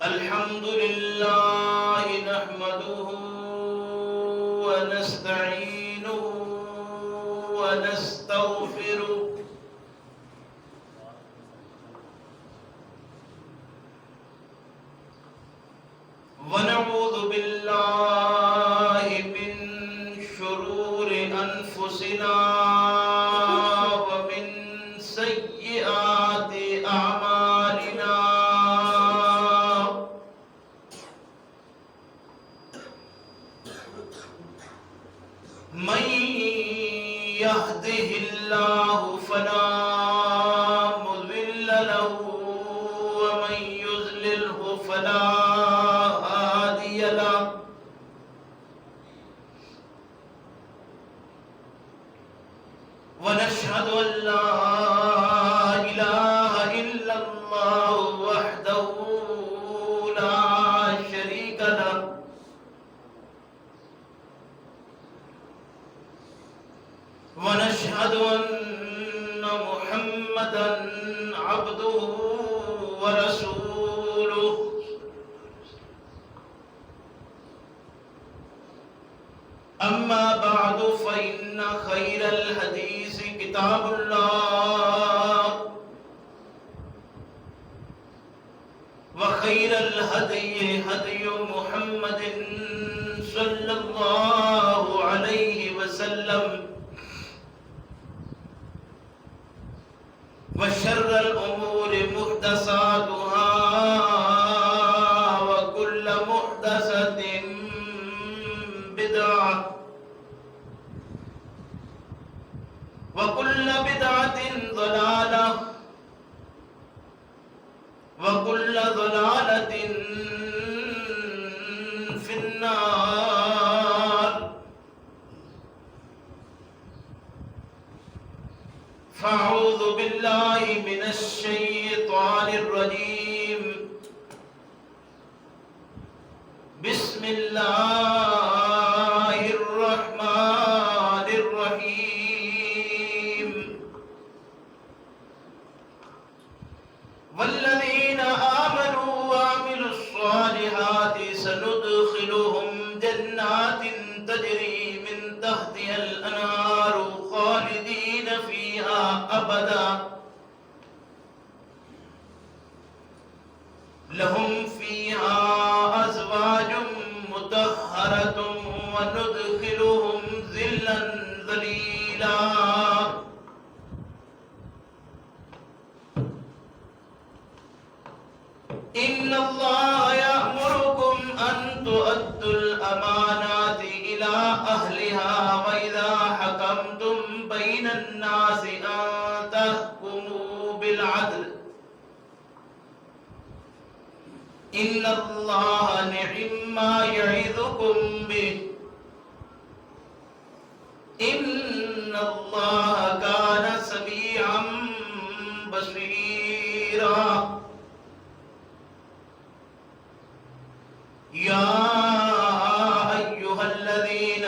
الحمد لله نحمده ونستعينه ونستغفره ونعوذ بالله من شرور أنفسنا ومن سيئات أعمالنا من يهده الله فلا مضل له ومن يضلله فلا هادي له ونشهد أن لا إله إلا الله وحده لا شريك له ونشهد أن محمدا عبده ورسوله أما بعد فإن خير الحديث كتاب الله وخير الهدي هدي محمد صلى الله عليه وسلم وشر الأمور محدثاتها وكل محدثة بدعة وكل بدعة ضلالة وكل ضلالة في النار فأعوذ بالله من الشيطان الرجيم بسم الله الرحمن الرحيم والذين آمنوا وعملوا الصالحات سندخلهم جنات تجري من تحتها الأنهار خالدين فيها أبدا لهم فيها أزواج مطهرة وندخلهم ظلا ظليلا إن الله يأمركم أن تؤدوا الأمانات إلى أهلها وإذا حكمتم بين الناس أن تحكموا بالعدل إن الله نعم ما يعظكم به إن الله كان سميعا بصيرا يا أيها الذين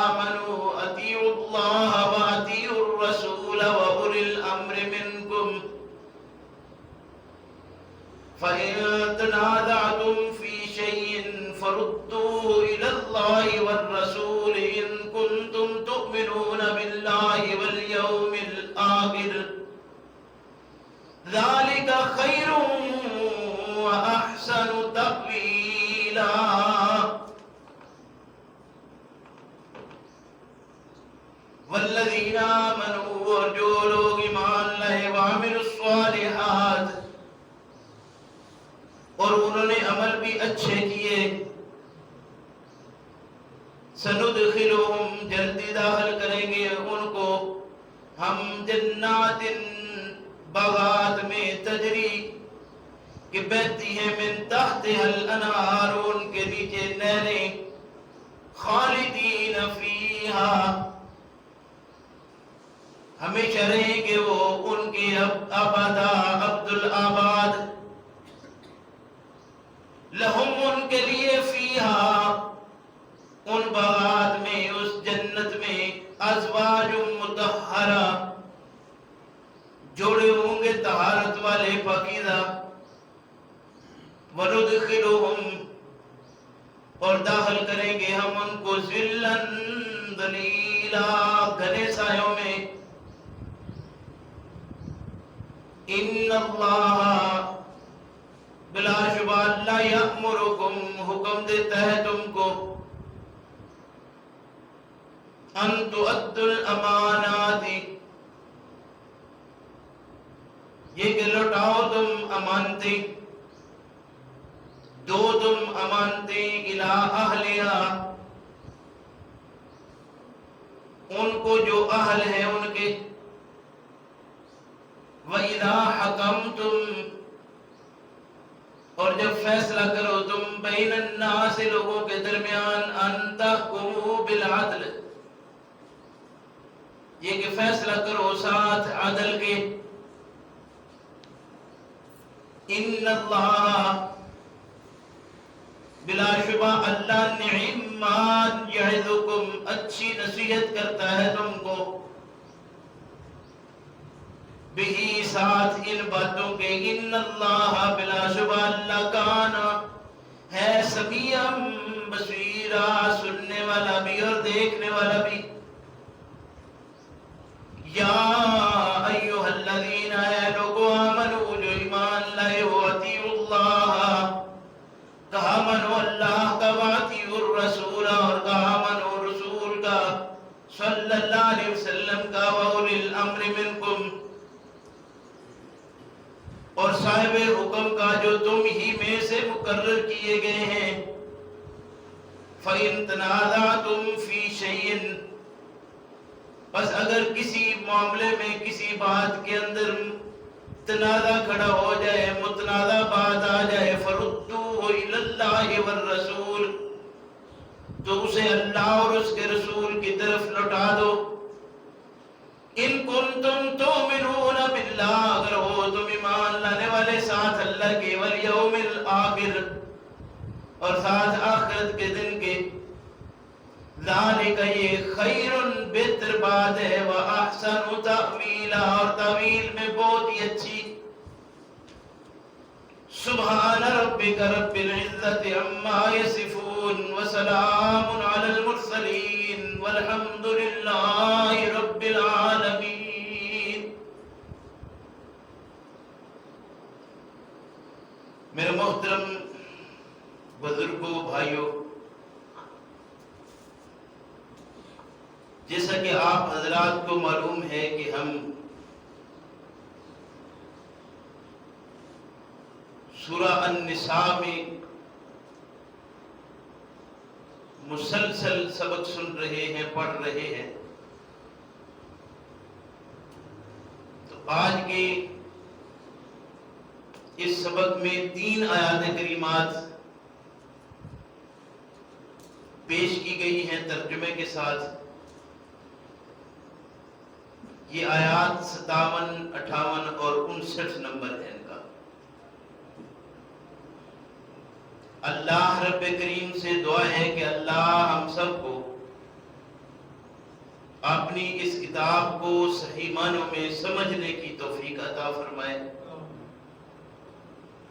آمنوا أطيعوا الله وأطيعوا الرسول وأولي الأمر منكم فإن تنازعتم في شيء فردوه إلى الله والرسول إن كنتم تؤمنون بالله واليوم الآخر ذلك خير وأحسن تأويلا والذين آمنوا اور جو لوگ ایمان لائے وعملوا الصالحات اور انہوں نے عمل بھی اچھے کیے سندخلهم جلدی داخل کریں گے ان کو ہم جنات باغات میں تجری کہ بہتی ہیں من تحتها الانہار ان کے نیچے نہریں خالدین فیہا ہمیشہ رہیں گے وہ ان کے ابدا عبد الآباد لہم ان کے لیے فیہا ان باغات میں اس جنت میں ازواج مطہرہ جوڑے ہوں گے طہارت والے پاکیزہ وَنُدْخِلُهُمْ اور داخل کریں گے ہم ان کو ذِلًّا ذَلِيلًا گھنے سایوں میں. ان اللہ بلا شبہ اللہ یأمرکم حکم دیتا ہے تم کو ان تؤدوا الامانات یہ کہ لوٹاؤ تم امانتیں دو تم امانتیں الی اہلہا ان کو جو اہل ہیں ان کے. وَإِذَا حَكَمْتُمْ اور جب فیصلہ کرو تم بین الناس لوگوں کے درمیان ان تحکموا بالعدل یہ کہ فیصلہ کرو ساتھ عدل کے. ان اللہ بلا شبہ اللہ نعم ما یعظکم اچھی نصیحت کرتا ہے تم کو بہی ساتھ ان باتوں کے. ان اللہ بلا شبہ اللہ کان ہے سمیعا بصیرا سننے والا بھی اور دیکھنے والا بھی. یا ایھا الذین اے لوگو آمنو جو ایمان لائے ہو اطیعوا اللہ کہا منو اللہ کا واطیعوا الرسول اور کہا منو رسول کا صلی اللہ علیہ وسلم کا واولی الامر منکم اور صاحب حکم کا جو تم ہی میں سے مقرر کیے گئے ہیں. فَإِن تَنَازَعْتُمْ فِي شَيْءٍ بس اگر کسی معاملے میں کسی بات کے اندر تنازع کھڑا ہو جائے متنازع بات آ جائے فَرُدُّوهُ إِلَى اللَّهِ وَالرَّسُولِ تو اسے اللہ اور اس کے رسول کی طرف لوٹا دو. ان کنتم تؤمنون باللہ اگر ہو تم ایمان لانے والے ساتھ اللہ کے والیوم الآخر اور ساتھ آخرت کے دن کے. ذالک یہ خیر بہتر بات ہے واحسن تأویلا اور تعویل میں بہت ہی اچھی. سبحان ربک رب العزت عما یصفون وسلام علی المرسلین والحمد للہ رب العالمین. میرے محترم بزرگوں بھائیوں جیسا کہ آپ حضرات کو معلوم ہے کہ ہم سورہ النساء میں مسلسل سبق سن رہے ہیں پڑھ رہے ہیں. تو آج کے اس سبق میں 3 آیات کریمات پیش کی گئی ہیں ترجمے کے ساتھ. یہ آیات 57, 58 اور 59 نمبر ہے ان کا. اللہ رب کریم سے دعا ہے کہ اللہ ہم سب کو اپنی اس کتاب کو صحیح معنوں میں سمجھنے کی توفیق عطا فرمائے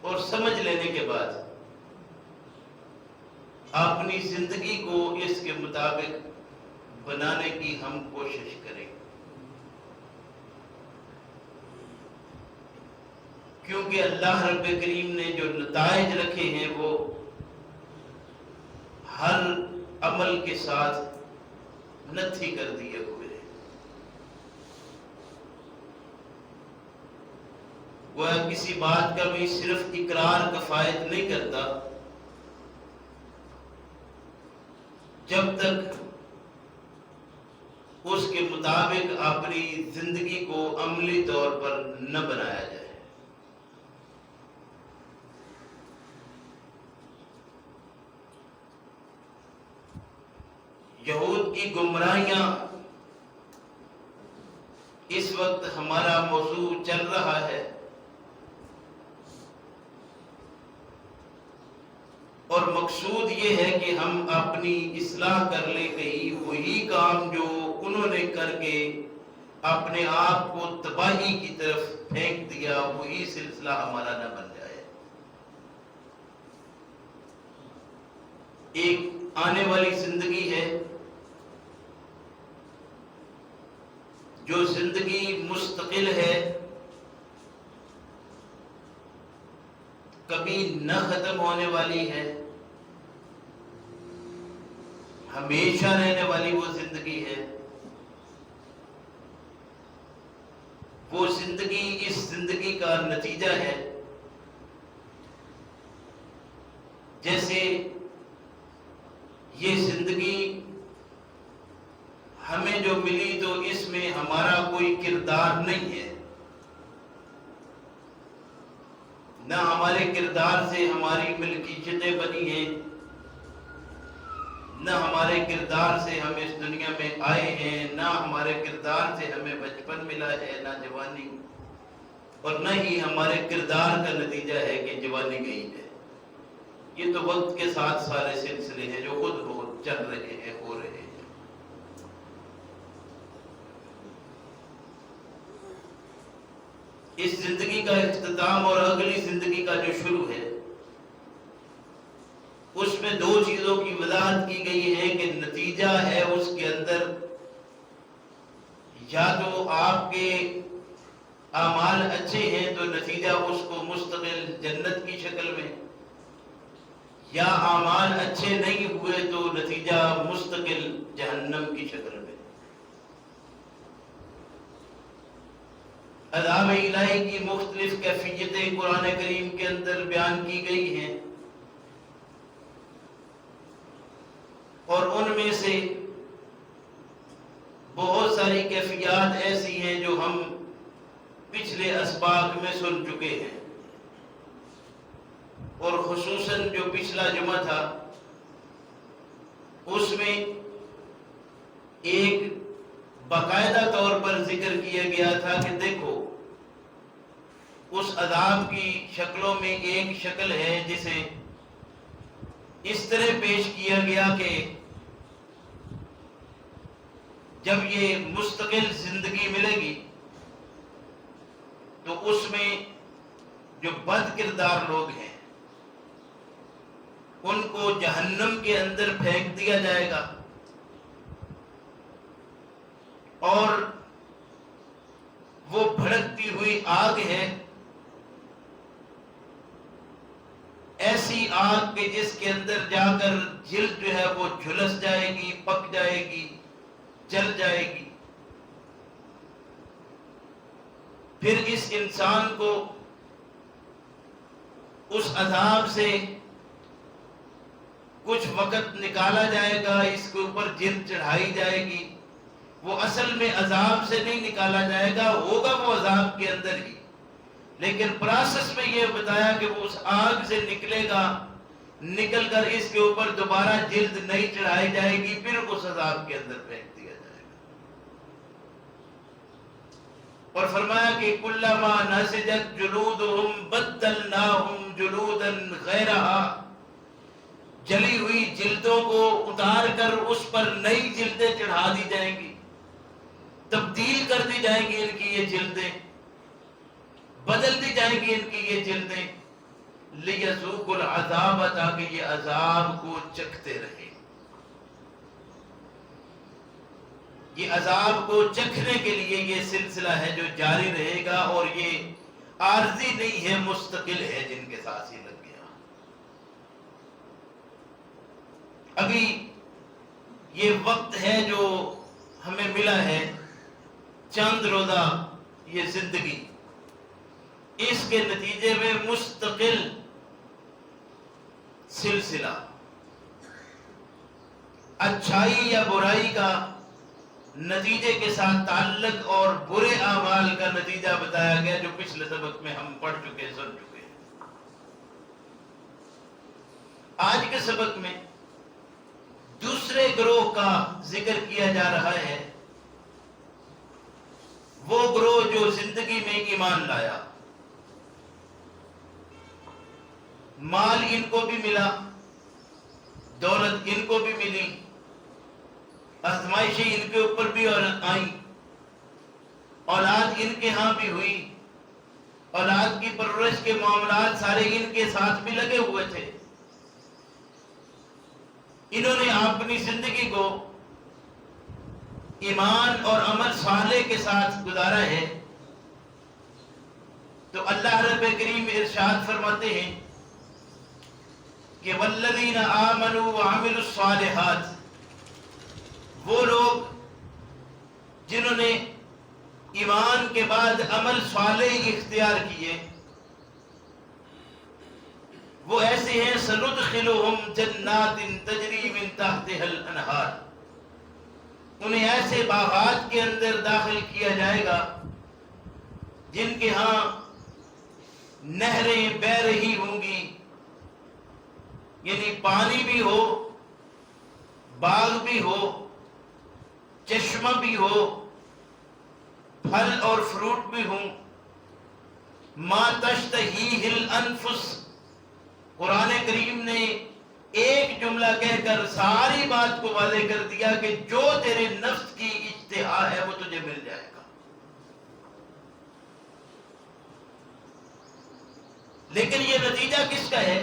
اور سمجھ لینے کے بعد اپنی زندگی کو اس کے مطابق بنانے کی ہم کوشش کریں. کیونکہ اللہ رب کریم نے جو نتائج رکھے ہیں وہ ہر عمل کے ساتھ نتھی کر دیے ہوئے ہیں. وہ کسی بات کا بھی صرف اقرار کفایت نہیں کرتا جب تک اس کے مطابق اپنی زندگی کو عملی طور پر نہ بنایا جائے. یہود کی گمراہیاں اس وقت ہمارا موضوع چل رہا ہے اور مقصود یہ ہے کہ ہم اپنی اصلاح کر لیں. کہیں وہی کام جو انہوں نے کر کے اپنے آپ کو تباہی کی طرف پھینک دیا وہی سلسلہ ہمارا نہ بن جائے. ایک آنے والی زندگی ہے جو زندگی مستقل ہے، کبھی نہ ختم ہونے والی ہے، ہمیشہ رہنے والی وہ زندگی ہے۔ وہ زندگی اس زندگی کا نتیجہ ہے۔ جیسے یہ زندگی ہمیں جو ملی تو اس میں ہمارا کوئی کردار نہیں ہے، نہ ہمارے کردار سے ہماری ملکیتیں بنی ہیں، نہ ہمارے کردار سے ہم اس دنیا میں آئے ہیں، نہ ہمارے کردار سے ہمیں بچپن ملا ہے، نہ جوانی، اور نہ ہی ہمارے کردار کا نتیجہ ہے کہ جوانی گئی ہے۔ یہ تو وقت کے ساتھ سارے سلسلے ہیں جو خود بخود چل رہے ہیں، ہو رہے ہیں۔ اس زندگی کا اختتام اور اگلی زندگی کا جو شروع ہے، اس میں دو چیزوں کی وضاحت کی گئی ہے کہ نتیجہ ہے اس کے اندر یا تو آپ کے اعمال اچھے ہیں تو نتیجہ اس کو مستقل جنت کی شکل میں، یا اعمال اچھے نہیں ہوئے تو نتیجہ مستقل جہنم کی شکل میں۔ عذاب الہی کی مختلف کیفیتیں قرآن کریم کے اندر بیان کی گئی ہیں، اور ان میں سے بہت ساری کیفیات ایسی ہیں جو ہم پچھلے اسباق میں سن چکے ہیں، اور خصوصاً جو پچھلا جمعہ تھا اس میں ایک باقاعدہ طور پر ذکر کیا گیا تھا کہ دیکھو اس عذاب کی شکلوں میں ایک شکل ہے جسے اس طرح پیش کیا گیا کہ جب یہ مستقل زندگی ملے گی تو اس میں جو بد کردار لوگ ہیں ان کو جہنم کے اندر پھینک دیا جائے گا، اور وہ بھڑکتی ہوئی آگ ہے، ایسی آگ کہ جس کے اندر جا کر جلد جو ہے وہ جھلس جائے گی، پک جائے گی، جل جائے گی۔ پھر اس انسان کو اس عذاب سے کچھ وقت نکالا جائے گا، اس کے اوپر جلد چڑھائی جائے گی۔ وہ اصل میں عذاب سے نہیں نکالا جائے گا، ہوگا وہ عذاب کے اندر ہی، لیکن پروسیس میں یہ بتایا کہ وہ اس آگ سے نکلے گا، نکل کر اس کے اوپر دوبارہ جلد نہیں چڑھائی جائے گی، پھر اس عذاب کے اندر پھینک دیا جائے گا۔ اور فرمایا کہ کلما نضجت جلودہم بدلناہم جلودا غیرہا، جلی ہوئی جلدوں کو اتار کر اس پر نئی جلدیں چڑھا دی جائیں گی، تبدیل کر دی جائیں گی ان کی یہ جلدیں، بدل دی جائیں گی ان کی یہ جلدیں، لِيَذُوقُوا الْعَذَابَ، تاکہ یہ عذاب کو چکھتے رہیں۔ یہ عذاب کو چکھنے کے لیے یہ سلسلہ ہے جو جاری رہے گا، اور یہ عارضی نہیں ہے، مستقل ہے، جن کے ساتھ ہی لگ گیا۔ ابھی یہ وقت ہے جو ہمیں ملا ہے، چند روزہ یہ زندگی، اس کے نتیجے میں مستقل سلسلہ اچھائی یا برائی کا نتیجے کے ساتھ تعلق اور برے اعمال کا نتیجہ بتایا گیا، جو پچھلے سبق میں ہم پڑھ چکے، سن چکے ہیں۔ آج کے سبق میں دوسرے گروہ کا ذکر کیا جا رہا ہے، وہ گروہ جو زندگی میں ایمان لایا، مال ان کو بھی ملا، دولت ان کو بھی ملی، آزمائشیں ان کے اوپر بھی آئیں، اولاد ان کے ہاں بھی ہوئی، اولاد کی پرورش کے معاملات سارے ان کے ساتھ بھی لگے ہوئے تھے، انہوں نے اپنی زندگی کو ایمان اور عمل صالح کے ساتھ گزارا ہے، تو اللہ رب کریم ارشاد فرماتے ہیں کہ والذین آمنوا وعملوا الصالحات، وہ لوگ جنہوں نے ایمان کے بعد عمل صالح اختیار کیے، وہ ایسے ہیں سندخلہم جنات تجری من تحتها الانہار، انہیں ایسے باغات کے اندر داخل کیا جائے گا جن کے ہاں نہریں بہ رہی ہوں گی، یعنی پانی بھی ہو، باغ بھی ہو، چشمہ بھی ہو، پھل اور فروٹ بھی ہوں، ما تشتہیہ الانفس، قرآن کریم نے ایک جملہ کہہ کر ساری بات کو واضح کر دیا کہ جو تیرے نفس کی اشتہا ہے وہ تجھے مل جائے گا۔ لیکن یہ نتیجہ کس کا ہے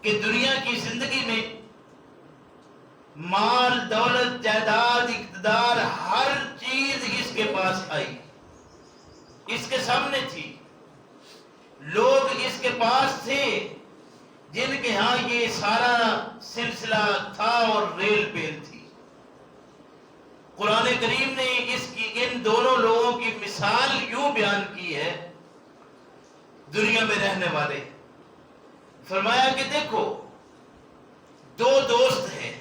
کہ دنیا کی زندگی میں مال، دولت، جائیداد، اقتدار، ہر چیز اس کے پاس آئی، اس کے سامنے تھی، لوگ اس کے پاس تھے جن کے ہاں یہ سارا سلسلہ تھا اور ریل پیل تھی۔ قرآن کریم نے ان دونوں لوگوں کی مثال یوں بیان کی ہے دنیا میں رہنے والے، فرمایا کہ دیکھو دو دوست ہیں،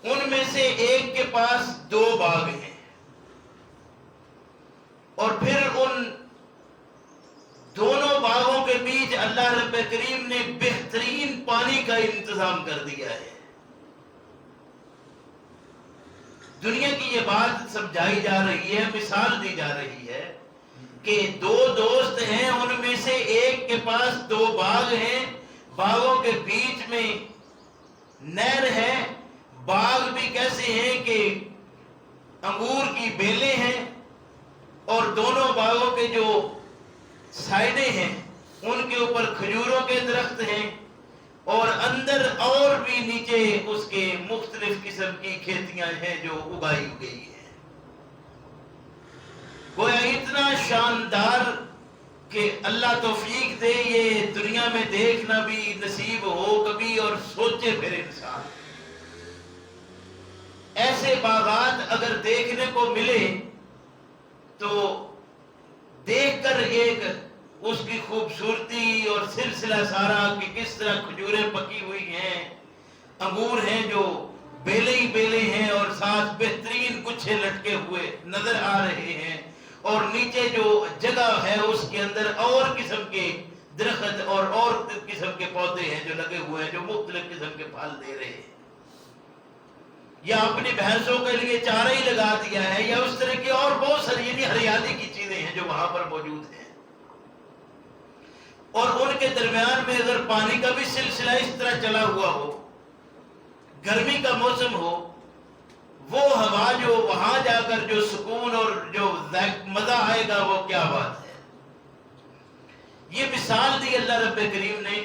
ان میں سے ایک کے پاس 2 باغ ہیں، اور پھر ان دونوں باغوں کے بیچ اللہ رب کریم نے بہترین پانی کا انتظام کر دیا ہے۔ دنیا کی یہ بات سمجھائی جا رہی ہے، مثال دی جا رہی ہے کہ 2 دوست ہیں، ان میں سے ایک کے پاس 2 باغ ہیں، باغوں کے بیچ میں نہر ہے، باغ بھی کیسے ہیں کہ انگور کی بیلیں ہیں، اور دونوں باغوں کے جو سائڈیں ہیں ان کے اوپر کھجوروں کے درخت ہیں، اور اندر اور بھی نیچے اس کے مختلف قسم کی کھیتیاں ہیں جو اگائی گئی ہیں۔ گویا اتنا شاندار کہ اللہ توفیق دے یہ دنیا میں دیکھنا بھی نصیب ہو کبھی، اور سوچے پھر انسان ایسے باغات اگر دیکھنے کو ملے تو دیکھ کر ایک اس کی خوبصورتی اور سلسلہ سارا کہ کس طرح کھجوریں پکی ہوئی ہیں، انگور ہیں جو بیلے ہی بیلے ہیں، اور ساتھ بہترین گچھے لٹکے ہوئے نظر آ رہے ہیں، اور نیچے جو جگہ ہے اس کے اندر اور قسم کے درخت اور قسم کے پودے ہیں جو لگے ہوئے ہیں، جو مختلف قسم کے پھل دے رہے ہیں، یا اپنی بھینسوں کے لیے چارہ ہی لگا دیا ہے، یا اس طرح کی اور بہت ساری یعنی ہریالی کی چیزیں ہیں جو وہاں پر موجود ہیں۔ اور ان کے درمیان میں اگر پانی کا بھی سلسلہ اس طرح چلا ہوا ہو، گرمی کا موسم ہو، وہ ہوا جو وہاں جا کر جو سکون اور جو مزہ آئے گا وہ کیا بات ہے۔ یہ مثال دی اللہ رب کریم نے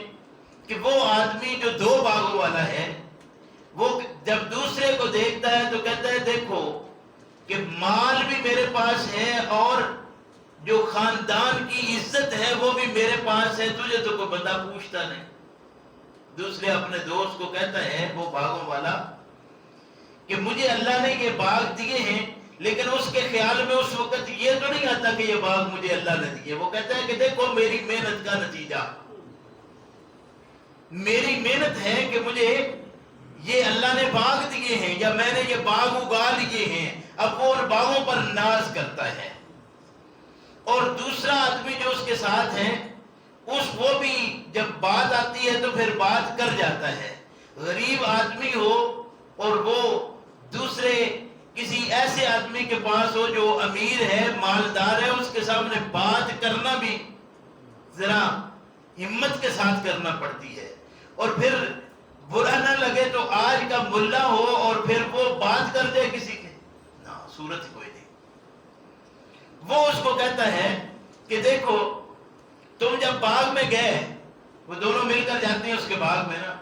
کہ وہ آدمی جو 2 باغوں والا ہے، وہ جب دوسرے کو دیکھتا ہے تو کہتا ہے دیکھو کہ مال بھی میرے پاس ہے اور جو خاندان کی عزت ہے وہ بھی میرے پاس ہے، تجھے تو کوئی بندہ پوچھتا نہیں۔ دوسرے اپنے دوست کو کہتا ہے وہ باغوں والا کہ مجھے اللہ نے یہ باغ دیے ہیں، لیکن اس کے خیال میں اس وقت یہ تو نہیں آتا کہ یہ باغ مجھے اللہ نے دیے، وہ کہتا ہے کہ دیکھو میری محنت کا نتیجہ، میری محنت ہے کہ مجھے یہ اللہ نے باغ دیے ہیں یا میں نے یہ باغ اگا لیے ہیں۔ اب وہ ان باغوں پر ناز کرتا ہے، اور دوسرا آدمی جو اس کے ساتھ ہے وہ بھی جب بات آتی ہے تو پھر بات کر جاتا ہے۔ غریب آدمی ہو اور وہ دوسرے کسی ایسے آدمی کے پاس ہو جو امیر ہے، مالدار ہے، اس کے سامنے بات کرنا بھی ذرا ہمت کے ساتھ کرنا پڑتی ہے، اور پھر برا نہ لگے تو آج کا ملا ہو اور پھر وہ بات کر دے کسی کے، نہ صورت کوئی نہیں۔ وہ اس کو کہتا ہے کہ دیکھو تم جب باغ میں گئے، وہ دونوں مل کر جاتے ہیں اس کے باغ میں نا،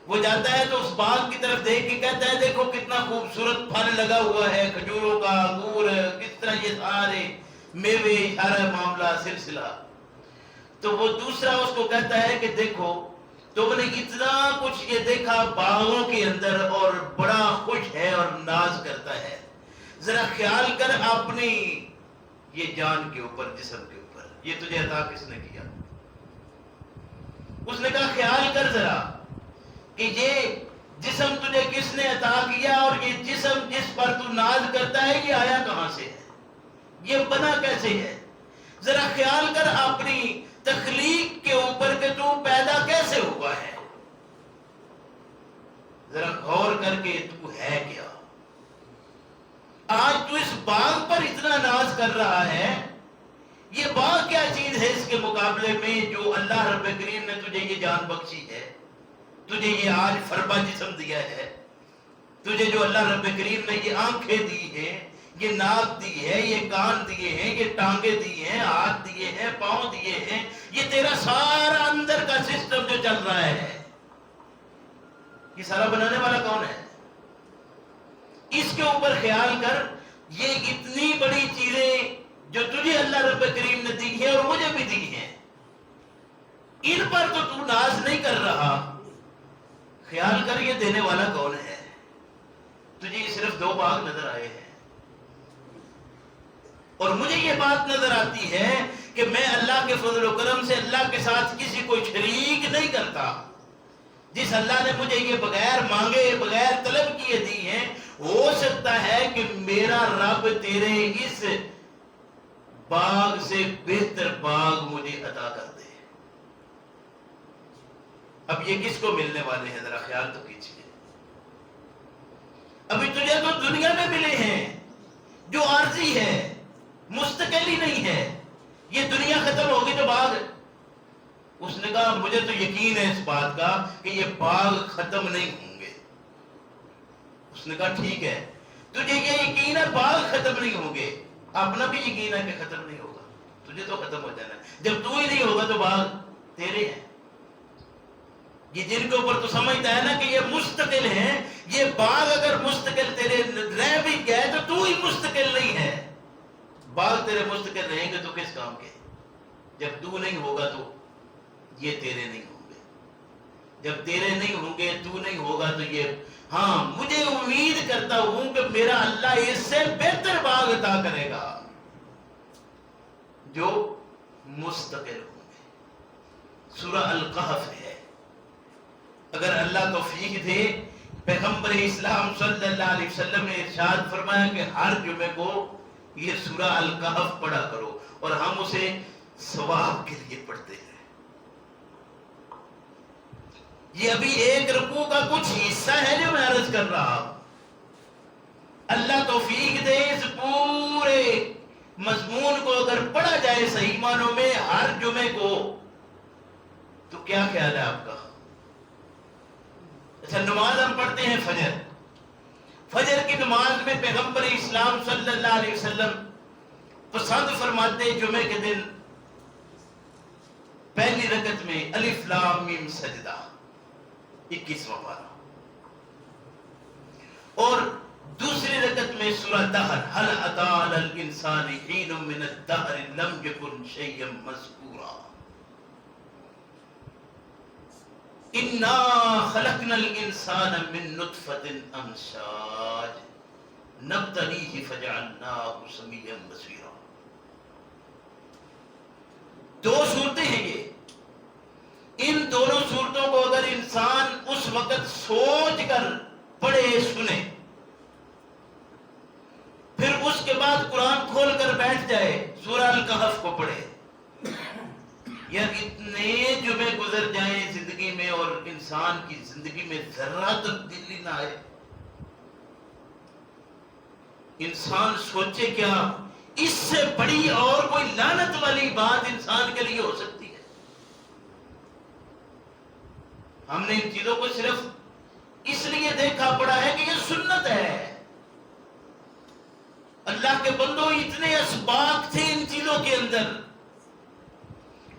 وہ جاتا ہے تو اس باغ کی طرف دیکھ کے کہتا ہے دیکھو کتنا خوبصورت پھل لگا ہوا ہے، کھجوروں کا، انگور، کس طرح یہ سارے میوے، سارا معاملہ سلسلہ. تو وہ دوسرا اس کو کہتا ہے کہ دیکھو تم نے اتنا کچھ یہ دیکھا باغوں کے اندر اور بڑا خوش ہے اور ناز کرتا ہے، ذرا خیال کر اپنی یہ جان کے اوپر، جسم کے اوپر، یہ تجھے عطا کس نے کیا؟ اس نے کہا خیال کر ذرا کہ یہ جسم تجھے کس نے عطا کیا، اور یہ جسم جس پر تو ناز کرتا ہے یہ آیا کہاں سے ہے، یہ بنا کیسے ہے؟ ذرا خیال کر اپنی تخلیق کے اوپر کہ تو پیدا کیسے ہوا ہے، ذرا غور کر کے تو ہے کیا؟ آج تو اس باغ پر اتنا ناز کر رہا ہے، یہ باغ کیا چیز ہے اس کے مقابلے میں جو اللہ رب کریم نے تجھے یہ جان بخشی ہے، تجھے یہ آج فربا جسم دیا ہے، تجھے جو اللہ رب کریم نے یہ آنکھیں دی ہیں، یہ ناک دی ہے، یہ کان دیے ہیں، یہ ٹانگیں دی ہیں، ہاتھ دیے ہیں، پاؤں دیے ہیں، یہ تیرا سارا اندر کا سسٹم جو چل رہا ہے، یہ سارا بنانے والا کون ہے؟ اس کے اوپر خیال کر. یہ اتنی بڑی چیزیں جو تجھے اللہ رب کریم نے دی ہیں اور مجھے بھی دی ہیں، ان پر تو ناز نہیں کر رہا. خیال کر یہ دینے والا کون ہے؟ تجھے صرف 2 باغ نظر آئے ہیں، اور مجھے یہ بات نظر آتی ہے کہ میں اللہ کے فضل و کرم سے اللہ کے ساتھ کسی کو شریک نہیں کرتا. جس اللہ نے مجھے یہ بغیر مانگے، بغیر طلب کیے دی ہیں، ہو سکتا ہے کہ میرا رب تیرے اس باغ سے بہتر باغ مجھے عطا کر دے. اب یہ کس کو ملنے والے ہیں؟ ذرا خیال تو کیجیے. ابھی تجھے تو دنیا میں ملے ہیں جو عارضی ہے، مستقل ہی نہیں ہے. یہ دنیا ختم ہوگی تو باغ. اس نے کہا مجھے تو یقین ہے اس بات کا کہ یہ باغ ختم نہیں ہوں گے. اس نے کہا ٹھیک ہے، تجھے یہ یقین ہے باغ ختم نہیں ہوں گے، اپنا بھی یقین ہے کہ ختم نہیں ہوگا، تجھے تو ختم ہو جانا ہے. جب تو ہی نہیں ہوگا تو باغ تیرے ہیں. یہ جن کے اوپر تو سمجھتا ہے نا کہ یہ مستقل ہیں، یہ باغ اگر مستقل تیرے رہ بھی گئے تو ہی مستقل نہیں ہے. باغ تیرے مستقل رہیں گے تو کس کام کے؟ جب تو نہیں ہوگا تو یہ تیرے نہیں ہوں گے. جب تیرے نہیں ہوں گے، تو نہیں ہوگا تو یہ. ہاں مجھے امید کرتا ہوں کہ میرا اللہ اس سے بہتر باغ عطا کرے گا جو مستقل ہوں گے. سورہ القحف ہے. اگر اللہ توفیق دے، پیغمبر اسلام صلی اللہ علیہ وسلم نے ارشاد فرمایا کہ ہر جمعے کو یہ سورہ القحف پڑھا کرو، اور ہم اسے ثواب کے لیے پڑھتے ہیں. یہ ابھی ایک رکوع کا کچھ حصہ ہے جو میں عرض کر رہا ہوں. اللہ توفیق دے اس پورے مضمون کو اگر پڑھا جائے صحیح معنوں میں ہر جمعے کو، تو کیا خیال ہے آپ کا؟ اچھا، نماز ہم پڑھتے ہیں فجر. فجر کی نماز میں پیغمبر اسلام صلی اللہ علیہ وسلم پسند فرماتے جمعے کے دن پہلی رکعت میں الف لام میم سجدہ 21واں پارہ، اور دوسری رکعت میں سورہ دہر هل اتى على الانسان حين من الدهر لم يكن شيئا مذكورا انا خلقنا الانسان من نطفة امشاج نبتليه فجعلناه سميعا بصيرا. 2 صورتیں ہیں یہ. ان دونوں صورتوں کو اگر انسان اس وقت سوچ کر پڑھے سنے، پھر اس کے بعد قرآن کھول کر بیٹھ جائے، سورہ القحف کو پڑھے، یار اتنے جمعے گزر جائیں زندگی میں اور انسان کی زندگی میں ذرہ تبدیلی نہ آئے. انسان سوچے کیا اس سے بڑی اور کوئی لعنت والی بات انسان کے لیے ہو سکتی ہے؟ ہم نے ان چیزوں کو صرف اس لیے دیکھا پڑا ہے کہ یہ سنت ہے. اللہ کے بندوں اتنے اسباق تھے ان چیزوں کے اندر،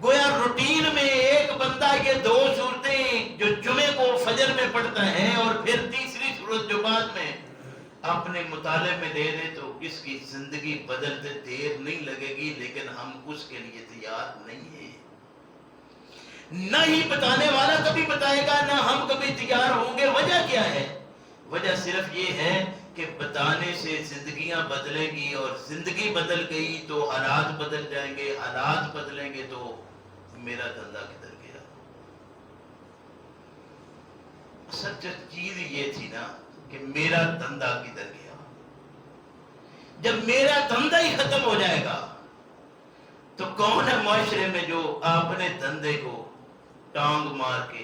گویا روٹین میں ایک بندہ یہ 2 صورتیں جو جمعے کو فجر میں پڑھ اپنے مطالعے میں لے لے تو اس کی زندگی بدلتے دیر نہیں لگے گی، لیکن ہم اس کے لیے تیار نہیں ہیں۔ نہ ہی بتانے والا کبھی بتائے گا، نہ ہم کبھی تیار ہوں گے۔ وجہ کیا ہے؟ وجہ صرف یہ ہے کہ بتانے سے زندگیاں بدلے گی، اور زندگی بدل گئی تو حالات بدل جائیں گے، حالات بدلیں گے تو میرا دھندا کدھر گیا۔ اصل چیز یہ تھی نا کہ میرا دھندا کدھر گیا۔ جب میرا دھندا ہی ختم ہو جائے گا تو کون ہے معاشرے میں جو اپنے دھندے کو ٹانگ مار کے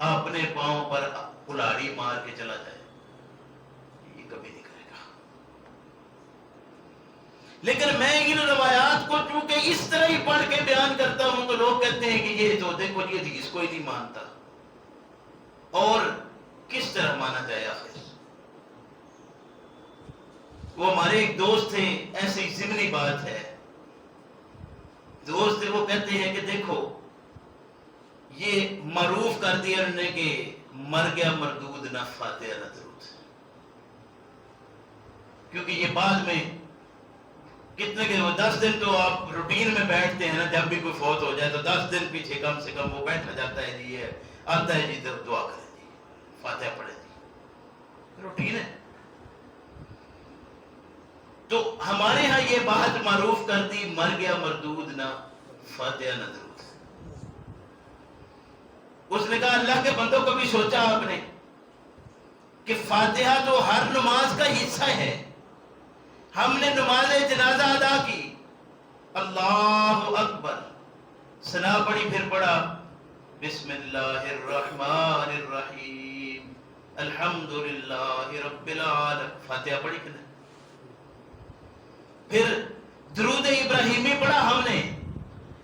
اپنے پاؤں پر کلاڑی مار کے چلا جائے؟ یہ کبھی نہیں کرے گا۔ لیکن میں ان روایات کو چونکہ اس طرح ہی پڑھ کے بیان کرتا ہوں تو لوگ کہتے ہیں کہ یہ تو دیکھو یہ حدیث کوئی نہیں مانتا، اور کس طرح مانا جائے آخر؟ وہ ہمارے ایک دوست تھے، ایسی ضمنی بات ہے، دوست تھے، وہ کہتے ہیں کہ دیکھو یہ معروف کر دیا انہوں نے کہ مر گیا مردود نہ فاتحہ نہ درود، کیونکہ یہ بعد میں کتنے کے 10 دن تو آپ روٹین میں بیٹھتے ہیں نا، جب بھی کوئی فوت ہو جائے تو 10 دن پیچھے کم سے کم وہ بیٹھا جاتا ہے، جی آتا ہے جی دعا کریں جی فاتحہ پڑھیں جی، روٹین ہے۔ تو ہمارے ہاں یہ بات معروف کر دی، مر گیا مردود نہ فاتحہ نہ درود۔ اس نے کہا اللہ کے بندوں کبھی سوچا آپ نے کہ فاتحہ تو ہر نماز کا حصہ ہے؟ ہم نے نماز جنازہ ادا کی، اللہ اکبر ثنا پڑھی، پھر پڑھا بسم اللہ الرحمن الرحیم الحمدللہ رب العالمین، فاتحہ پڑھی کہ نہیں؟ پھر درود ابراہیمی پڑھا ہم نے،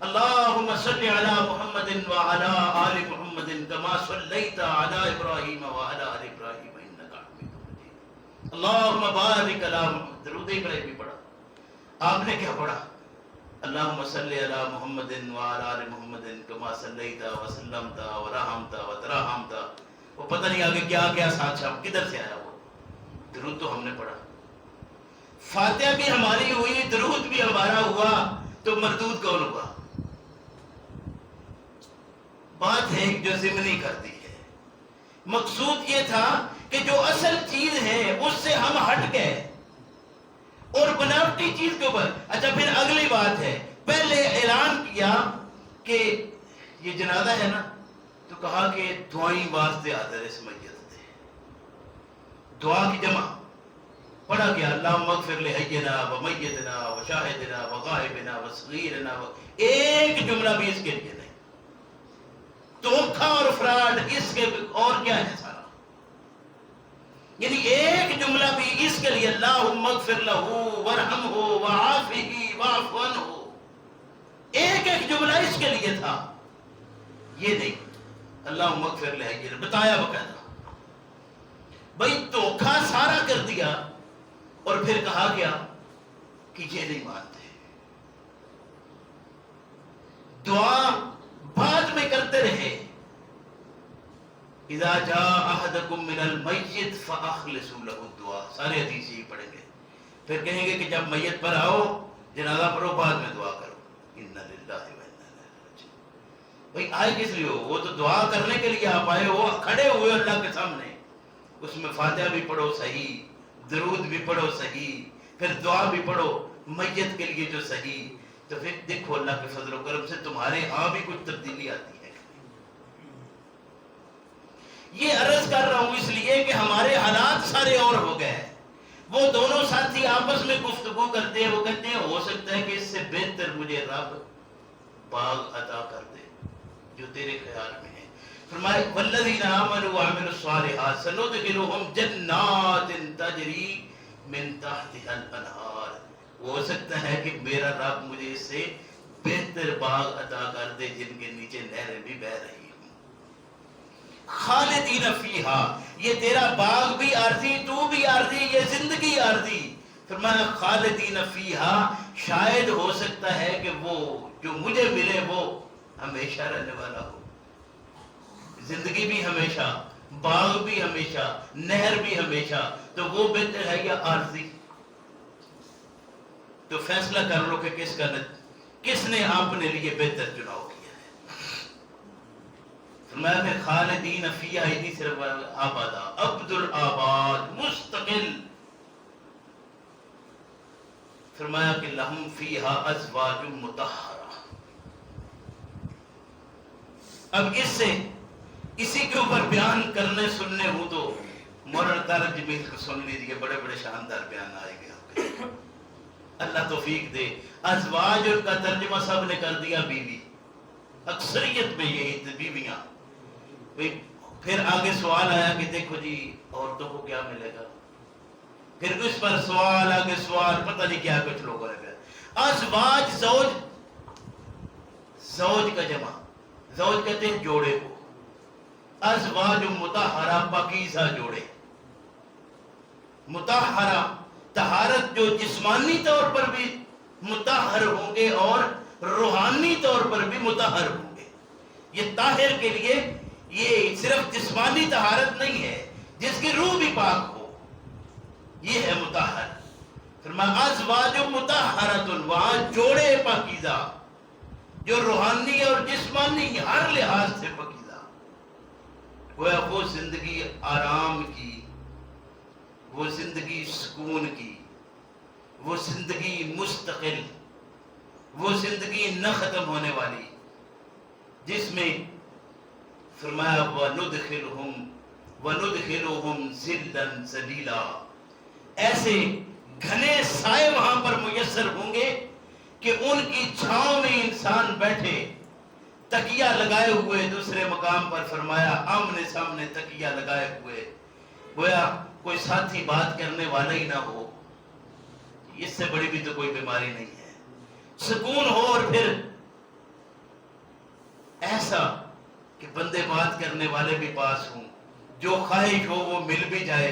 اللہم صلی علی محمد وعلی آل محمد کما صلیت علی ابراہیم وعلی آل ابراہیم انک حمید مجید، اللہم بارک علی محمد، درود ابراہیمی پڑھا۔ آپ نے کیا پڑھا؟ اللہم صلی علی محمد وعلی آل محمد کما صلیت وسلمت ورحمت وترحمت، وہ پتہ نہیں آگے کیا کیا ساتھ شام کدھر سے آیا وہ درود تو ہم نے پڑھا۔ فاتحہ بھی ہماری ہوئی، درود بھی ہمارا ہوا، تو مردود کون ہوا؟ بات ہے جو ضمنی کرتی ہے۔ مقصود یہ تھا کہ جو اصل چیز ہے اس سے ہم ہٹ گئے اور بناوٹی چیز کے اوپر۔ اچھا پھر اگلی بات ہے، پہلے اعلان کیا کہ یہ جنازہ ہے نا، تو کہا کہ دعائیں واسطے حاضر اس میت دے، دعا کی جمع پڑھا گیا، اللہم اغفر لحینا و میتنا و شاہدنا و غائبنا و صغیرنا، ایک جملہ بھی اس کے لیے نہیں، دھوکہ اور فراڈ اس کے اور کیا ہے سارا، یعنی ایک جملہ بھی اس کے لیے اللہم اغفر لہو ورحمہ وعافہ واعف عنہ، ایک ایک جملہ اس کے لیے تھا، یہ نہیں اللہم اغفر لحینا بتایا باقاعدہ، بھائی دھوکہ سارا کر دیا، اور پھر کہا گیا کہ یہ نہیں مانتے، دعا بعد میں کرتے رہے، اذا جاء احدکم من المیت فاخلصوا له الدعاء، سارے حدیث ہی پڑھیں گے، پھر کہیں گے کہ جب میت پر آؤ جنازہ پڑھو بعد میں دعا کرو، انا للہ و انا الیہ راجعون۔ بھائی آئے کس لیے ہو؟ وہ تو دعا کرنے کے لیے آپ آئے ہو، کھڑے ہوئے اللہ کے سامنے، اس میں فاتحہ بھی پڑھو صحیح، درود بھی پڑھو صحیح، پھر دعا بھی پڑھو میت کے لیے جو صحیح، تو پھر دیکھو اللہ کے فضل و کرم سے تمہارے ہاں بھی کچھ تبدیلی آتی ہے۔ یہ عرض کر رہا ہوں اس لیے کہ ہمارے حالات سارے اور ہو گئے ہیں۔ وہ دونوں ساتھی آپس میں گفتگو کرتے ہیں، وہ کہتے ہیں ہو سکتا ہے کہ اس سے بہتر مجھے رب باغ عطا کر دے جو تیرے خیال میں ہے۔ فرمائے والذین آمنوا وعملوا الصالحات سندخلهم جنات تجری من تحتها الانہار، ہو سکتا ہے کہ میرا رب مجھے اس سے بہتر باغ عطا کر دے جن کے نیچے نہریں بھی بہہ رہی ہوں۔ خالدین فیہا، یہ تیرا باغ بھی عارضی، تو بھی عارضی، یہ زندگی عارضی۔ فرمایا خالدین فیہا، شاید ہو سکتا ہے کہ وہ جو مجھے ملے وہ ہمیشہ رہنے والا ہو، زندگی بھی ہمیشہ، باغ بھی ہمیشہ، نہر بھی ہمیشہ، تو وہ بہتر ہے یا عارضی؟ تو فیصلہ کر لو کہ کس نے اپنے لیے بہتر چناؤ کیا ہے۔ فرمایا کہ خالدین فیہا، ہی نہیں صرف آبادا، عبد الآباد، مستقل۔ فرمایا کہ لہم فیہا ازواج مطہرہ۔ اب اسی کے اوپر بیان کرنے سننے ہوں تو مولانا طارق جمیل کو سن لیجیے، بڑے بڑے شاندار بیان آئے گے آپ کے۔ اللہ توفیق دے۔ ازواج کا ترجمہ سب نے کر دیا بیوی، اکثریت میں یہی تھی بیویاں۔ پھر آگے سوال آیا کہ دیکھو جی عورتوں کو کیا ملے گا، پھر اس پر سوال آگے سوال، پتہ نہیں کیا کچھ لوگوں نے کہا۔ ازواج زوج کا جمع، زوج کہتے ہیں جوڑے کو، ازواج مطہرہ پاکیزہ جوڑے۔ مطہرہ طہارت، جو جسمانی طور پر بھی مطہر ہوں گے اور روحانی طور پر بھی مطہر ہوں گے۔ یہ طاہر کے لیے یہ صرف جسمانی طہارت نہیں ہے، جس کی روح بھی پاک ہو، یہ ہے مطہر۔ فرمایا ازواج مطہرۃ، وہاں جوڑے پاکیزہ، جو روحانی اور جسمانی ہر لحاظ سے پاکیزہ۔ وہ زندگی آرام کی، وہ زندگی سکون کی، وہ زندگی مستقل، وہ زندگی نہ ختم ہونے والی، جس میں فرمایا وَنُدْخِلُهُمْ ظِلًّا ظَلِيلًا، ایسے گھنے سائے وہاں پر میسر ہوں گے کہ ان کی چھاؤں میں انسان بیٹھے، تکیہ لگائے ہوئے۔ دوسرے مقام پر فرمایا آمنے سامنے تکیہ لگائے ہوئے، گویا کوئی ساتھی بات کرنے والا ہی نہ ہو۔ اس سے بڑی بھی تو کوئی بیماری نہیں ہے۔ سکون ہو، اور پھر ایسا کہ بندے بات کرنے والے بھی پاس ہوں، جو خواہش ہو وہ مل بھی جائے،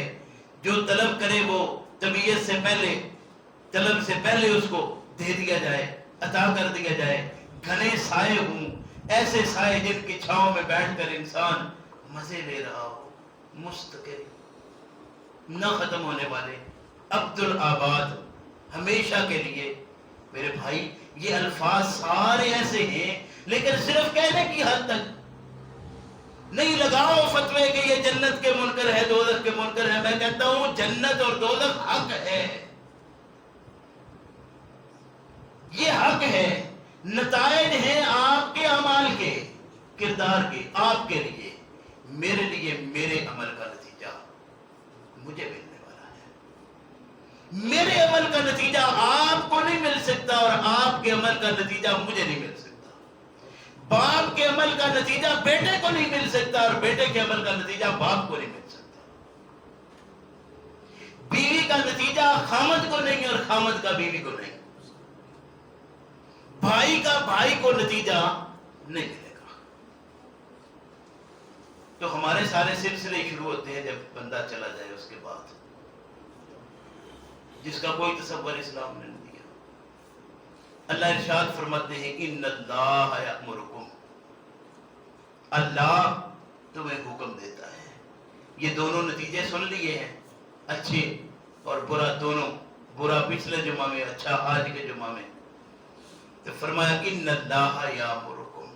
جو طلب کرے وہ طبیعت سے پہلے، طلب سے پہلے اس کو دے دیا جائے، عطا کر دیا جائے۔ گھنے سائے ہوں، ایسے سائے جن کی چھاؤں میں بیٹھ کر انسان مزے لے رہا ہو، مستقل، نہ ختم ہونے والے، عبد الآباد، ہمیشہ کے لیے۔ میرے بھائی یہ الفاظ سارے ایسے ہیں، لیکن صرف کہنے کی حد تک نہیں۔ لگاؤ فتوے کہ یہ جنت کے منکر ہے، دوزخ کے منکر ہے۔ میں کہتا ہوں جنت اور دوزخ حق ہے، یہ حق ہے، نتائج ہیں آپ کے اعمال کے، کردار کے، آپ کے لیے، میرے لیے میرے عمل کا نتیجہ مجھے ملنے والا ہے۔ میرے عمل کا نتیجہ آپ کو نہیں مل سکتا، اور آپ کے عمل کا نتیجہ مجھے نہیں مل سکتا۔ باپ کے عمل کا نتیجہ بیٹے کو نہیں مل سکتا، اور بیٹے کے عمل کا نتیجہ باپ کو نہیں مل سکتا۔ بیوی کا نتیجہ خامد کو نہیں، اور خامد کا بیوی کو نہیں۔ بھائی کا بھائی کو نتیجہ نہیں ملے گا۔ تو ہمارے سارے سلسلے شروع ہوتے ہیں جب بندہ چلا جائے، اس کے بعد، جس کا کوئی تصور اسلام نے نہیں دیا۔ اللہ ارشاد فرماتے ہیں ان اللہ یأمرکم، اللہ تمہیں حکم دیتا ہے۔ یہ دونوں نتیجے سن لیے ہیں، اچھے اور برا دونوں، برا پچھلے جمعہ میں، اچھا آج کے جمعہ میں۔ تو فرمایا ان اللہ یأمرکم،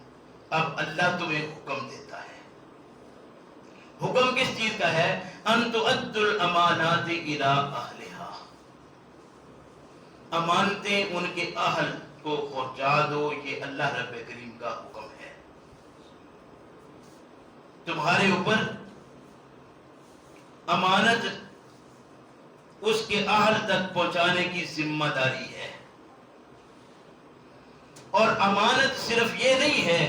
اب اللہ تمہیں حکم دیتا ہے۔ حکم کس چیز کا ہے؟ ان تؤدوا الامانات الی اہلھا، امانتیں ان کے اہل کو پہنچا دو، یہ اللہ رب کریم کا حکم ہے۔ تمہارے اوپر امانت اس کے اہل تک پہنچانے کی ذمہ داری ہے۔ اور امانت صرف یہ نہیں ہے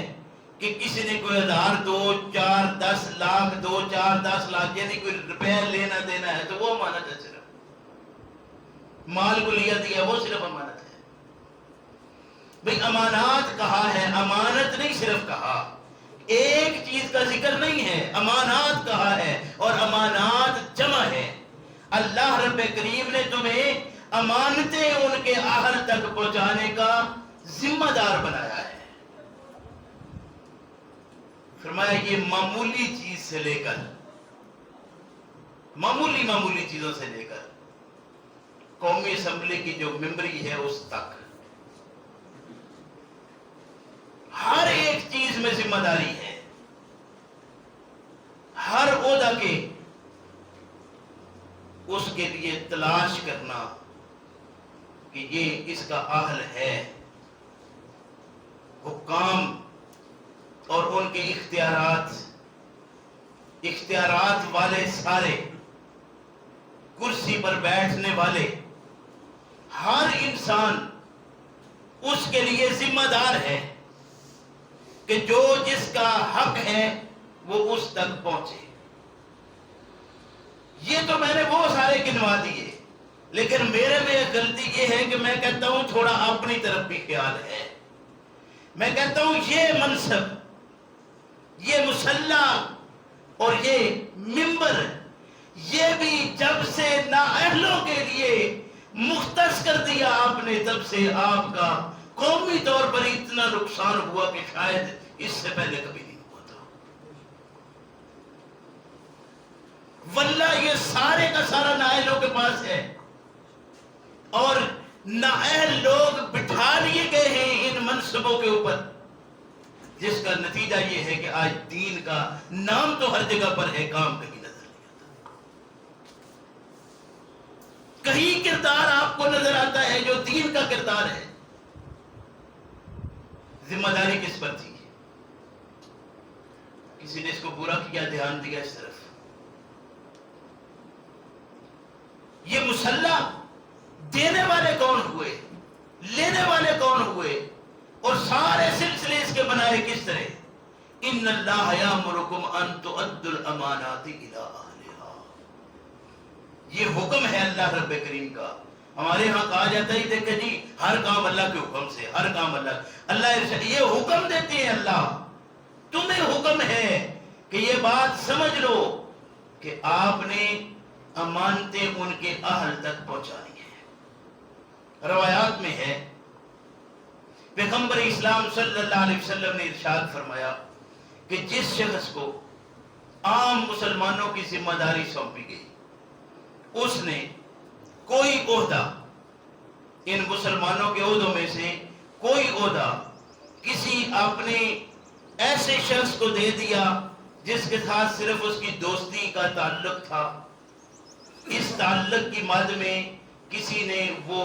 کہ کسی نے کوئی 1000 دو، 4 10 لاکھ دو، 4 10 لاکھ، یعنی کوئی روپیہ لینا دینا ہے تو وہ امانت ہے۔ صرف مال کو لیا دیا وہ صرف امانت ہے۔ بھئی امانات کہا ہے، امانت نہیں صرف کہا، ایک چیز کا ذکر نہیں ہے، امانات کہا ہے، اور امانات جمع ہے۔ اللہ رب کریم نے تمہیں امانتیں ان کے اہل تک پہنچانے کا ذمہ دار بنایا ہے۔ فرمایا یہ معمولی چیز سے لے کر معمولی معمولی چیزوں سے لے کر قومی اسمبلی کی جو ممبری ہے اس تک، ہر ایک چیز میں ذمہ داری ہے، ہر عہدہ کے اس کے لیے تلاش کرنا کہ یہ اس کا اہل ہے۔ حکام اور ان کے اختیارات والے سارے، کرسی پر بیٹھنے والے ہر انسان اس کے لیے ذمہ دار ہے کہ جو جس کا حق ہے وہ اس تک پہنچے۔ یہ تو میں نے وہ سارے گنوا دیے، لیکن میرے میں ایک غلطی یہ ہے کہ میں کہتا ہوں تھوڑا اپنی طرف بھی خیال ہے۔ میں کہتا ہوں یہ منصب، یہ مصلی اور یہ ممبر، یہ بھی جب سے نااہلوں کے لیے مختص کر دیا آپ نے، تب سے آپ کا قومی طور پر اتنا نقصان ہوا کہ شاید اس سے پہلے کبھی نہیں ہوا تھا۔ واللہ یہ سارے کا سارا نااہلوں کے پاس ہے، اور نااہل لوگ بٹھا لیے گئے ہیں ان منصبوں کے اوپر، جس کا نتیجہ یہ ہے کہ آج دین کا نام تو ہر جگہ پر ہے، کام کہیں نظر نہیں آتا۔ کہیں کردار آپ کو نظر آتا ہے جو دین کا کردار ہے۔ ذمہ داری کس پر تھی؟ کسی نے اس کو پورا کیا، دھیان دیا اس طرف؟ یہ مسلح دینے والے کون ہوئے، لینے والے کون ہوئے، اور سارے سلسلے اس کے بنائے کس طرح؟ ان اللہ یامرکم ان تؤدوا الامانات الی اہلھا۔ یہ حکم ہے اللہ رب کریم کا۔ ہمارے ہاں کہا جاتا ہے دیکھیں جی ہر کام اللہ کے حکم سے، ہر کام اللہ یہ حکم دیتے ہیں اللہ، تمہیں حکم ہے کہ یہ بات سمجھ لو کہ آپ نے امانتیں ان کے اہل تک پہنچانی ہے۔ روایات میں ہے پیغمبر اسلام صلی اللہ علیہ وسلم نے ارشاد فرمایا کہ جس شخص کو عام مسلمانوں کی ذمہ داری سونپی گئی، اس نے کوئی عہدہ، ان مسلمانوں کے عہدوں میں سے کوئی عہدہ کسی اپنے ایسے شخص کو دے دیا جس کے ساتھ صرف اس کی دوستی کا تعلق تھا، اس تعلق کی مد میں کسی نے وہ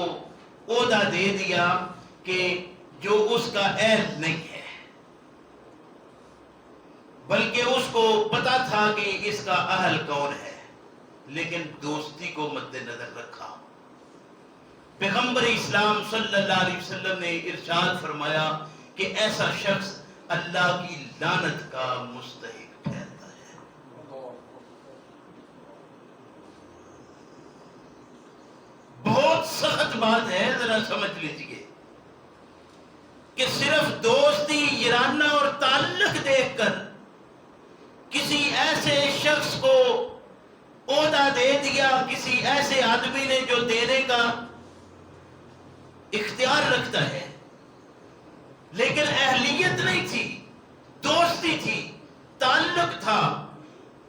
عہدہ دے دیا کہ جو اس کا اہل نہیں ہے، بلکہ اس کو پتا تھا کہ اس کا اہل کون ہے، لیکن دوستی کو مد نظر رکھا۔ پیغمبر اسلام صلی اللہ علیہ وسلم نے ارشاد فرمایا کہ ایسا شخص اللہ کی لعنت کا مستحق ٹھہرتا ہے۔ بہت سخت بات ہے، ذرا سمجھ لیجئے کہ صرف دوستی، یارانہ اور تعلق دیکھ کر کسی ایسے شخص کو عہدہ دے دیا، کسی ایسے آدمی نے جو دینے کا اختیار رکھتا ہے، لیکن اہلیت نہیں تھی، دوستی تھی، تعلق تھا،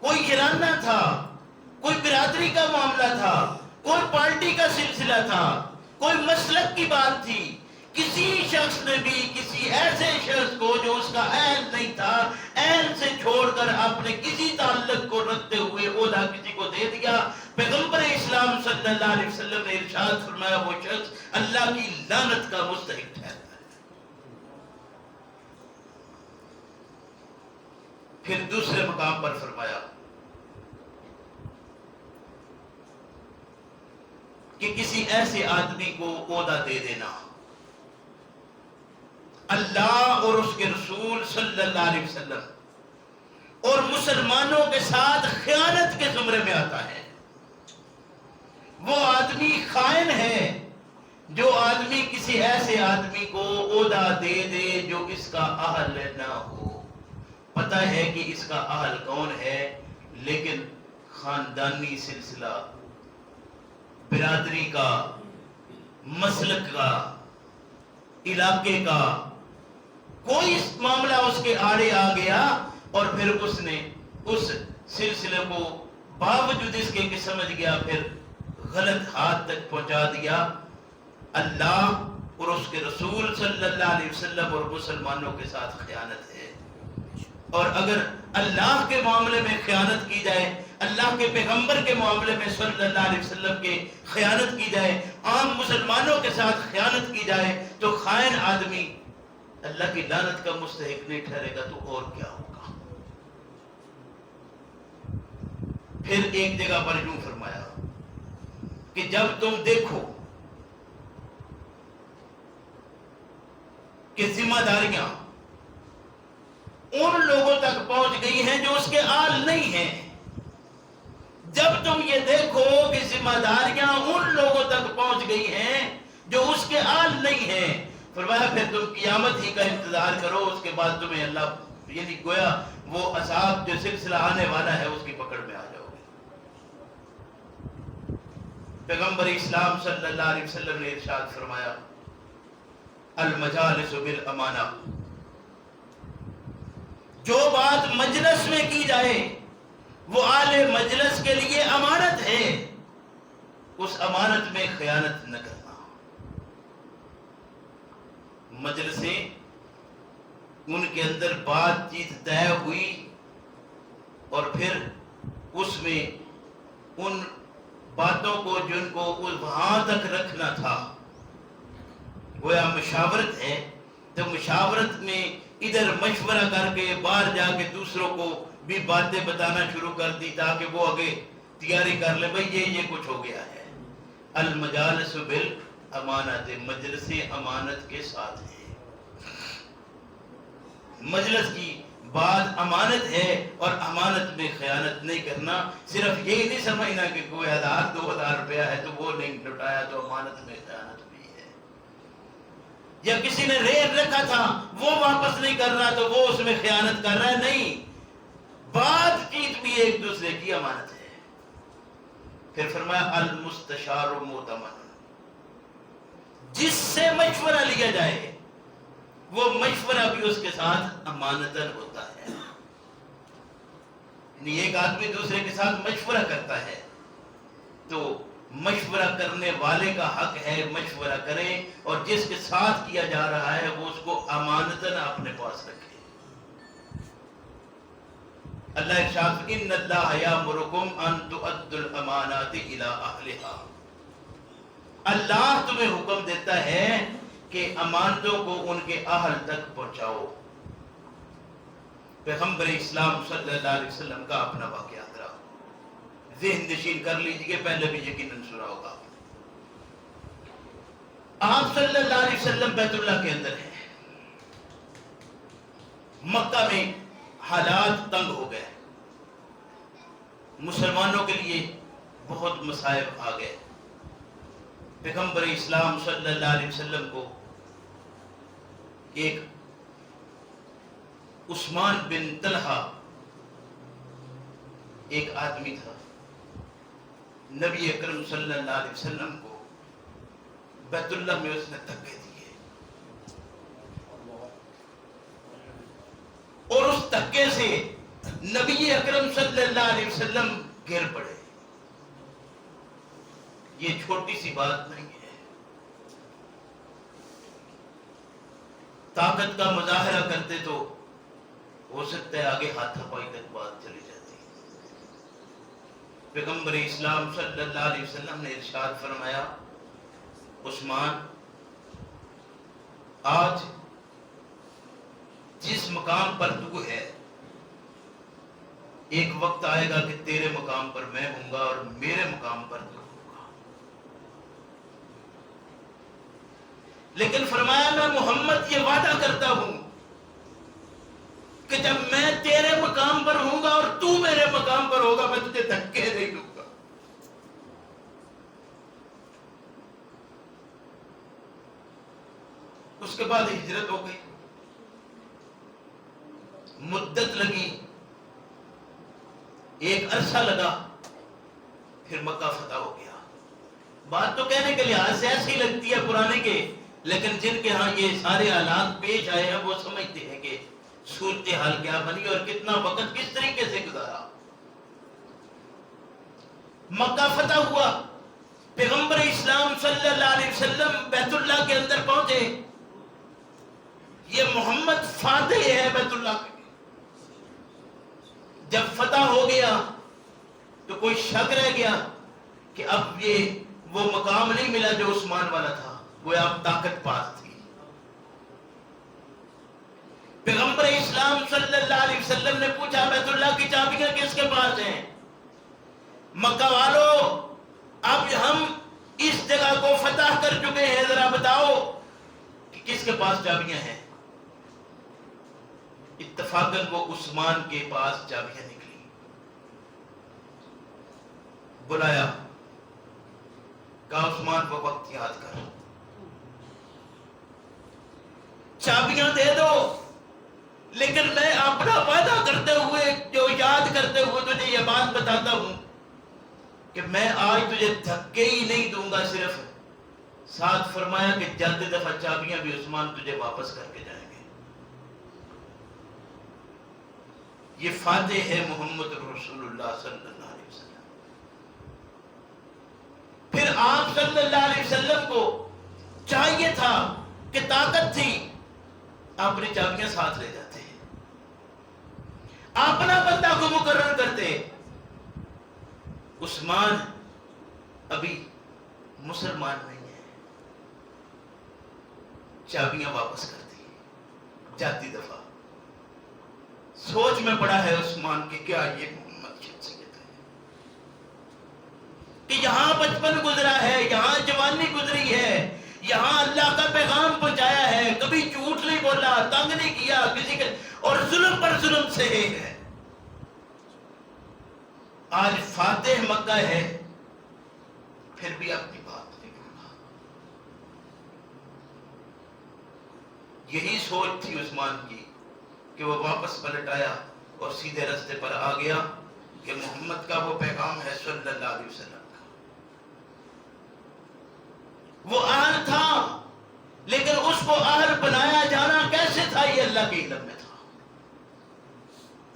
کوئی گھرانہ تھا، کوئی برادری کا معاملہ تھا، کوئی پارٹی کا سلسلہ تھا، کوئی مسلک کی بات تھی، کسی شخص نے بھی کسی ایسے شخص کو جو اس کا اہل نہیں تھا، اہل سے چھوڑ کر اپنے کسی تعلق کو رکھتے ہوئے عہدہ کسی کو دے دیا، پیغمبر اسلام صلی اللہ علیہ وسلم نے ارشاد فرمایا وہ شخص اللہ کی لعنت کا مستحق ٹھہرتا ہے۔ پھر دوسرے مقام پر فرمایا کہ کسی ایسے آدمی کو عہدہ دے دینا اللہ اور اس کے رسول صلی اللہ علیہ وسلم اور مسلمانوں کے ساتھ خیانت کے زمرے میں آتا ہے۔ وہ آدمی خائن ہے جو آدمی کسی ایسے آدمی کو عہدہ دے دے جو اس کا اہل نہ ہو، پتہ ہے کہ اس کا اہل کون ہے، لیکن خاندانی سلسلہ، برادری کا، مسلک کا، علاقے کا کوئی معاملہ اس کے آڑے آ گیا اور پھر اس نے اس سلسلے کو باوجود اس کے کہ سمجھ گیا پھر غلط ہاتھ تک پہنچا دیا، اللہ اور اس کے رسول صلی اللہ علیہ وسلم اور مسلمانوں کے ساتھ خیانت ہے۔ اور اگر اللہ کے معاملے میں خیانت کی جائے، اللہ کے پیغمبر کے معاملے میں صلی اللہ علیہ وسلم کے خیانت کی جائے، عام مسلمانوں کے ساتھ خیانت کی جائے، تو خائن آدمی اللہ کی لعنت کا مستحق نہیں ٹھہرے گا تو اور کیا ہوگا۔ پھر ایک جگہ پر یوں فرمایا کہ جب تم دیکھو کہ ذمہ داریاں ان لوگوں تک پہنچ گئی ہیں جو اس کے آل نہیں ہیں، جب تم یہ دیکھو کہ ذمہ داریاں ان لوگوں تک پہنچ گئی ہیں جو اس کے آل نہیں ہیں، فرمایا پھر تم قیامت ہی کا انتظار کرو، اس کے بعد تمہیں اللہ یعنی گویا وہ عذاب جو سلسلہ آنے والا ہے اس کی پکڑ میں آ جاؤ گے۔ پیغمبر اسلام صلی اللہ علیہ وسلم نے ارشاد فرمایا المجالس بالامانہ، جو بات مجلس میں کی جائے وہ آل مجلس کے لیے امانت ہے، اس امانت میں خیانت نہ کرنا۔ مجلسیں ان کے اندر بات چیت طے ہوئی اور پھر اس میں ان باتوں کو جن کو وہاں تک رکھنا تھا، گویا مشاورت ہے، تو مشاورت میں ادھر مشورہ کر کے باہر جا کے دوسروں کو بھی باتیں بتانا شروع کر دی تاکہ وہ آگے تیاری کر لے بھئی یہ کچھ ہو گیا ہے۔ المجالس بالامانت، مجلسیں امانت کے ساتھ ہے، مجلس کی بات امانت ہے اور امانت میں خیانت نہیں کرنا۔ صرف یہی نہیں سمجھنا کہ کوئی 1000-2000 روپیہ ہے تو وہ نہیں لٹایا تو امانت میں خیانت بھی ہے، یا کسی نے ریٹ رکھا تھا وہ واپس نہیں کر رہا تو وہ اس میں خیانت کر رہا ہے، نہیں، بات چیت بھی ایک دوسرے کی امانت ہے۔ پھر فرمایا المستشار مؤتمن، جس سے مشورہ لیا جائے وہ مشورہ بھی اس کے ساتھ امانتاً ہوتا ہے، یعنی ایک آدمی دوسرے کے ساتھ مشورہ کرتا ہے تو مشورہ کرنے والے کا حق ہے مشورہ کرے، اور جس کے ساتھ کیا جا رہا ہے وہ اس کو امانتاً اپنے پاس رکھے۔ اللہ ارشاد ان اللہ یامرکم ان تؤدوا الامانات الی اہلها، اللہ تمہیں حکم دیتا ہے کہ امانتوں کو ان کے اہل تک پہنچاؤ۔ پیغمبر اسلام صلی اللہ علیہ وسلم کا اپنا واقعہ ذرا ذہن نشین کر لیجئے، پہلے بھی یقیناً سنا ہوگا۔ آپ صلی اللہ علیہ وسلم بیت اللہ کے اندر ہیں، مکہ میں حالات تنگ ہو گئے، مسلمانوں کے لیے بہت مصائب آ گئے۔ پیغمبر اسلام صلی اللہ علیہ وسلم کو ایک عثمان بن طلحہ ایک آدمی تھا، نبی اکرم صلی اللہ علیہ وسلم کو بیت اللہ میں اس نے دھکے دیے اور اس دھکے سے نبی اکرم صلی اللہ علیہ وسلم گر پڑے۔ یہ چھوٹی سی بات نہیں ہے، طاقت کا مظاہرہ کرتے تو ہو سکتا ہے آگے ہاتھ پائی تک بات چلی جاتی۔ پیغمبر اسلام صلی اللہ علیہ وسلم نے ارشاد فرمایا عثمان، آج جس مقام پر تو ہے ایک وقت آئے گا کہ تیرے مقام پر میں ہوں گا اور میرے مقام پر تو ہوگا، لیکن فرمایا میں محمد یہ وعدہ کرتا ہوں کہ جب میں تیرے مقام پر ہوں گا اور تو میرے مقام پر ہوگا میں تجھے دھکے نہیں دوں گا۔ اس کے بعد ہجرت ہو گئی، مدت لگی، ایک عرصہ لگا، پھر مکہ فتح ہو گیا۔ بات تو کہنے کے لحاظ سے ایسی لگتی ہے پرانے کے، لیکن جن کے ہاں یہ سارے حالات پیش آئے ہیں وہ سمجھتے ہیں کہ صورتحال کیا بنی اور کتنا وقت کس طریقے سے گزارا۔ مکہ فتح ہوا، پیغمبر اسلام صلی اللہ علیہ وسلم بیت اللہ کے اندر پہنچے. یہ محمد فاتح ہے بیت اللہ کے. جب فتح ہو گیا تو کوئی شک رہ گیا کہ اب یہ وہ مقام نہیں ملا جو عثمان والا تھا، وہ اب طاقت پاس تھی. پیغمبر اسلام صلی اللہ علیہ وسلم نے پوچھا بیت اللہ کی چابیاں کس کے پاس ہیں؟ مکہ والو اب ہم اس جگہ کو فتح کر چکے ہیں، ذرا بتاؤ کہ کس کے پاس چابیاں ہیں. اتفاقاً وہ عثمان کے پاس چابیاں نکلی. بلایا، کہا عثمان وہ وقت یاد کر، چابیاں دے دو، لیکن میں اپنا وعدہ کرتے ہوئے جو یاد کرتے ہوئے تجھے یہ بات بتاتا ہوں کہ میں آج تجھے دھکے ہی نہیں دوں گا. صرف ساتھ فرمایا کہ جلد دفعہ چابیاں بھی عثمان تجھے واپس کر کے جائیں گے. یہ فاتح ہے محمد رسول اللہ صلی اللہ علیہ وسلم. پھر آپ صلی اللہ علیہ وسلم کو چاہیے تھا کہ طاقت تھی اپنی چابیاں ساتھ لے جاتے، اپنا بندہ کو مقرر کرتے. عثمان ابھی مسلمان نہیں ہے، چابیاں واپس کر دی جاتی دفعہ. سوچ میں پڑا ہے عثمان کہ کیا یہ محمد شخصیت ہے کہ یہاں بچپن گزرا ہے، یہاں جوانی گزری ہے، یہاں اللہ کا پیغام پہنچایا ہے، کبھی جھوٹ نہیں بولا، تنگ نہیں کیا کسی کے، اور ظلم پر ظلم سے ہے. آج فاتح مکہ ہے پھر بھی اپنی بات نہیں بولا. یہی سوچ تھی عثمان کی کہ وہ واپس پلٹ آیا اور سیدھے راستے پر آ گیا کہ محمد کا وہ پیغام ہے صلی اللہ علیہ وسلم کا. وہ اہل تھا لیکن اس کو اہل بنایا جانا کیسے تھا یہ اللہ کے علم میں تھا.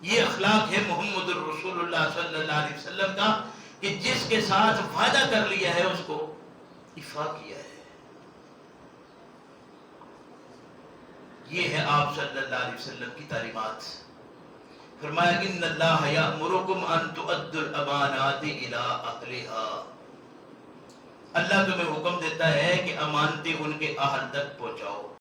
یہ اخلاق ہے محمد الرسول اللہ صلی اللہ علیہ وسلم کا کہ جس کے ساتھ وعدہ کر لیا ہے اس کو ایفا کیا ہے. یہ ہے آپ صلی اللہ علیہ وسلم کی تعلیمات. فرمایا ان اللہ یأمرکم ان تؤدوا الامانات الی اہلها. اللہ تمہیں حکم دیتا ہے کہ امانتیں ان کے اہل تک پہنچاؤ.